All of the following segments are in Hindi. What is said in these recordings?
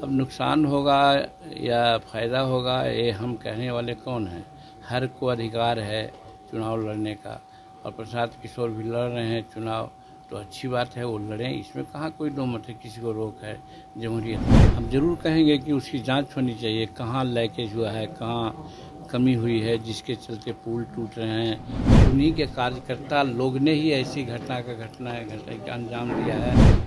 अब नुकसान होगा या फ़ायदा होगा ये हम कहने वाले कौन हैं। हर को अधिकार है चुनाव लड़ने का, और प्रशांत किशोर भी लड़ रहे हैं चुनाव, तो अच्छी बात है वो लड़ें, इसमें कहाँ कोई दो मत है, किसी को रोक है जमहूरियत में। हम जरूर कहेंगे कि उसकी जांच होनी चाहिए, कहाँ लीकेज हुआ है, कहाँ कमी हुई है जिसके चलते पुल टूट रहे हैं। उन्हीं के कार्यकर्ता लोग ने ही ऐसी घटना का अंजाम दिया है।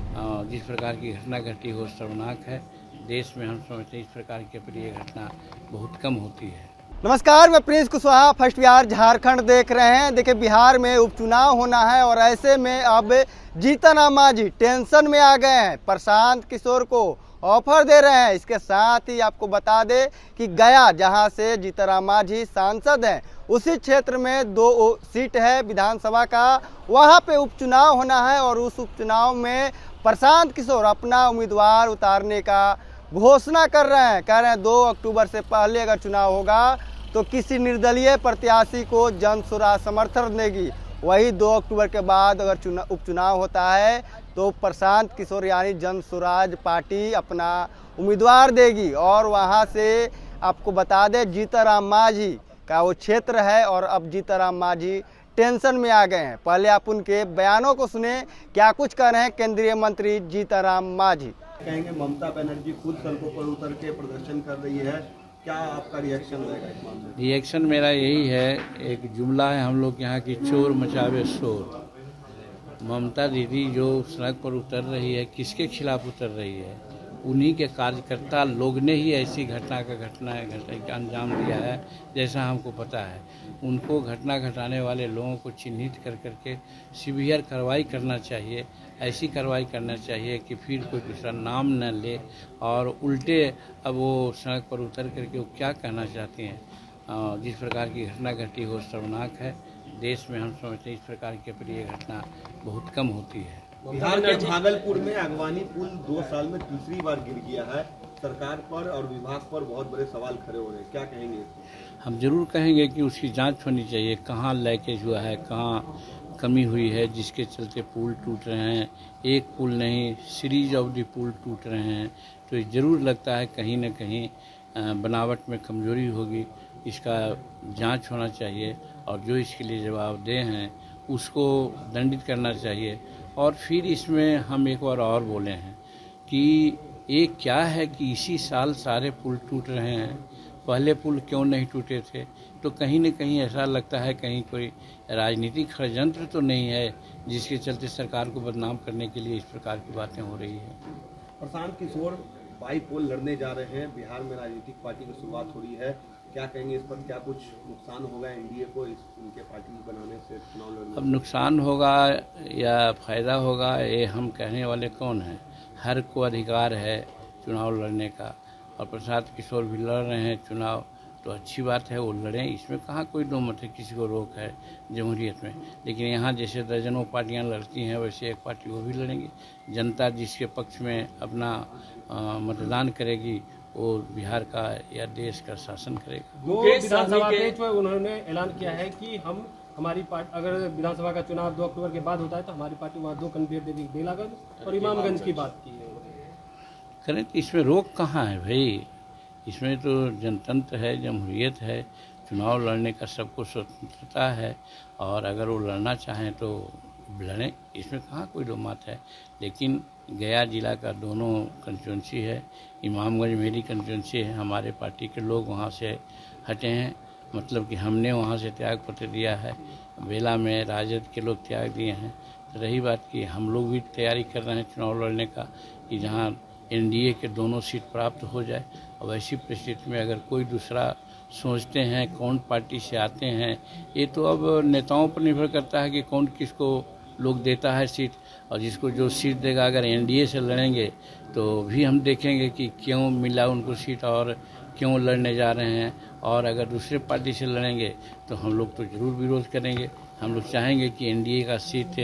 जिस प्रकार की घटना घटी वो शर्मनाक है। देश में हम समझते हैं इस प्रकार की अप्रिय घटना बहुत कम होती है। नमस्कार, मैं प्रिंस कुशवाहा, फर्स्ट बिहार झारखंड देख रहे हैं। देखिए, बिहार में उपचुनाव होना है और ऐसे में अब जीतन राम मांझी टेंशन में आ गए हैं। प्रशांत किशोर को ऑफर दे रहे हैं। इसके साथ ही आपको बता दें कि गया, जहां से जीतन राम मांझी सांसद हैं, उसी क्षेत्र में 2 सीट है विधानसभा का, वहां पे उपचुनाव होना है और उस उपचुनाव में प्रशांत किशोर अपना उम्मीदवार उतारने का घोषणा कर रहे हैं। कह रहे हैं 2 अक्टूबर से पहले अगर चुनाव होगा तो किसी निर्दलीय प्रत्याशी को जनसुराज समर्थन देगी। वही 2 अक्टूबर के बाद अगर उपचुनाव होता है तो प्रशांत किशोर यानी जनसुराज पार्टी अपना उम्मीदवार देगी। और वहां से आपको बता दें जीतन राम मांझी का वो क्षेत्र है और अब जीतन राम मांझी टेंशन में आ गए हैं। पहले आप उनके बयानों को सुने, क्या कुछ कह रहे हैं केंद्रीय मंत्री जीतन राम मांझी। कहेंगे ममता बनर्जी खुद सड़कों पर उतर के प्रदर्शन कर रही है, क्या आपका रिएक्शन रहेगा इस मामले में? रिएक्शन मेरा यही है, एक जुमला है हम लोग यहाँ की, चोर मचावे शोर। ममता दीदी जो सड़क पर उतर रही है, किसके खिलाफ उतर रही है? उन्हीं के कार्यकर्ता लोग ने ही ऐसी घटना का अंजाम दिया है, जैसा हमको पता है। उनको घटना घटाने वाले लोगों को चिन्हित कर करके सीवियर कार्रवाई करना चाहिए। ऐसी कार्रवाई करना चाहिए कि फिर कोई दूसरा नाम न ले और उल्टे अब वो सड़क पर उतर करके वो क्या कहना चाहते हैं। जिस प्रकार की घटना घटी वो शर्मनाक है। देश में हम समझते हैं इस प्रकार की अप्रिय घटना बहुत कम होती है। बिहार के भागलपुर में अगवानी पुल 2 साल में तीसरी बार गिर गया है। सरकार पर और विभाग पर बहुत बड़े सवाल खड़े हो रहे हैं, क्या कहेंगे? हम जरूर कहेंगे कि उसकी जांच होनी चाहिए, कहाँ लीकेज हुआ है, कहाँ कमी हुई है जिसके चलते पुल टूट रहे हैं। एक पुल नहीं, सीरीज ऑफ द पुल टूट रहे हैं। तो जरूर लगता है कहीं न कहीं बनावट में कमजोरी होगी। इसका जांच होना चाहिए और जो इसके लिए जवाबदेह हैं उसको दंडित करना चाहिए। और फिर इसमें हम एक बार और बोले हैं कि ये क्या है कि इसी साल सारे पुल टूट रहे हैं, पहले पुल क्यों नहीं टूटे थे? तो कहीं न कहीं ऐसा लगता है कहीं कोई राजनीतिक षड्यंत्र तो नहीं है जिसके चलते सरकार को बदनाम करने के लिए इस प्रकार की बातें हो रही है। प्रशांत किशोर बाई पोल लड़ने जा रहे हैं। बिहार में राजनीतिक पार्टी की शुरुआत हो रही है, क्या कहेंगे इस पर? क्या कुछ नुकसान होगा एनडीए को इनके पार्टी बनाने से चुनाव लड़ने? अब नुकसान होगा या फ़ायदा होगा ये हम कहने वाले कौन हैं। हर को अधिकार है चुनाव लड़ने का, और प्रशांत किशोर भी लड़ रहे हैं चुनाव, तो अच्छी बात है वो लड़ें, इसमें कहाँ कोई दो मत है, किसी को रोक है जमहूरियत में। लेकिन यहाँ जैसे दर्जनों पार्टियाँ लड़ती हैं वैसे एक पार्टी वो भी लड़ेंगी। जनता जिसके पक्ष में अपना मतदान करेगी वो बिहार का या देश का शासन करेगा। विधानसभा पे उन्होंने ऐलान किया है कि हमारी पार्टी, अगर विधानसभा का चुनाव 2 अक्टूबर के बाद होता है तो हमारी पार्टी वहाँ 2 कैंडिडेट देगी, बेलागंज और इमामगंज की बात की है। करें तो इसमें रोक कहाँ है भाई? इसमें तो जनतंत्र है, जमहूरियत है, चुनाव लड़ने का सबको स्वतंत्रता है और अगर वो लड़ना चाहें तो लड़ें, इसमें कहाँ कोई दो मत है। लेकिन गया जिला का दोनों कंस्टिट्यूंसी है, इमामगंज मेरी कंस्टिट्यूंसी है, हमारे पार्टी के लोग वहाँ से हटे हैं, मतलब कि हमने वहाँ से त्याग पत्र दिया है। बेला में राजद के लोग त्याग दिए हैं। तो रही बात कि हम लोग भी तैयारी कर रहे हैं चुनाव लड़ने का कि जहाँ एनडीए के दोनों सीट प्राप्त हो जाए। अब ऐसी परिस्थिति में अगर कोई दूसरा सोचते हैं कौन पार्टी से आते हैं, ये तो अब नेताओं पर निर्भर करता है कि कौन किसको लोग देता है सीट, और जिसको जो सीट देगा अगर एनडीए से लड़ेंगे तो भी हम देखेंगे कि क्यों मिला उनको सीट और क्यों लड़ने जा रहे हैं। और अगर दूसरे पार्टी से लड़ेंगे तो हम लोग तो जरूर विरोध करेंगे। हम लोग चाहेंगे कि एनडीए का सीट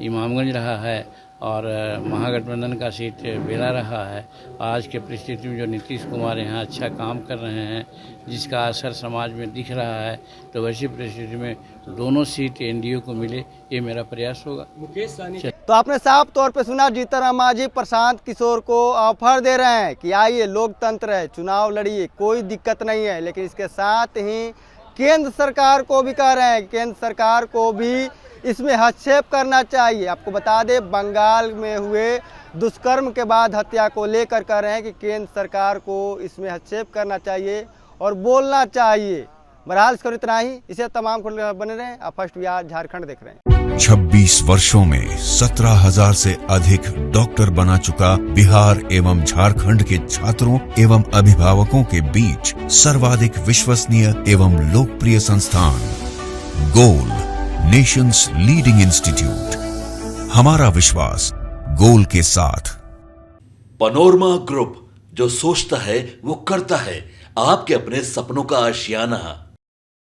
इमामगंज रहा है और महागठबंधन का सीट बेला रहा है। आज के परिस्थिति में जो नीतीश कुमार यहाँ अच्छा काम कर रहे हैं, जिसका असर समाज में दिख रहा है, तो वैसी परिस्थिति में दोनों सीट एनडीए को मिले, ये मेरा प्रयास होगा। मुकेश सहनी तो आपने साफ तौर पे सुना, जीतन राम मांझी प्रशांत किशोर को ऑफर दे रहे हैं कि आइए, लोकतंत्र है, चुनाव लड़िए, कोई दिक्कत नहीं है। लेकिन इसके साथ ही केंद्र सरकार को भी कह रहे हैं, केंद्र सरकार को भी इसमें हस्तक्षेप करना चाहिए। आपको बता दें, बंगाल में हुए दुष्कर्म के बाद हत्या को लेकर कह रहे हैं कि केंद्र सरकार को इसमें हस्तक्षेप करना चाहिए और बोलना चाहिए। बहरहाल इसको इतना ही, इसे तमाम खबर बने रहें। आप फर्स्ट बिहार झारखंड देख रहे हैं। 26 वर्षों में 17,000 से अधिक डॉक्टर बना चुका बिहार एवं झारखंड के छात्रों एवं अभिभावकों के बीच सर्वाधिक विश्वसनीय एवं लोकप्रिय संस्थान गोल, नेशंस लीडिंग इंस्टीट्यूट। हमारा विश्वास गोल के साथ। पनोरमा ग्रुप, जो सोचता है वो करता है। आपके अपने सपनों का आशियाना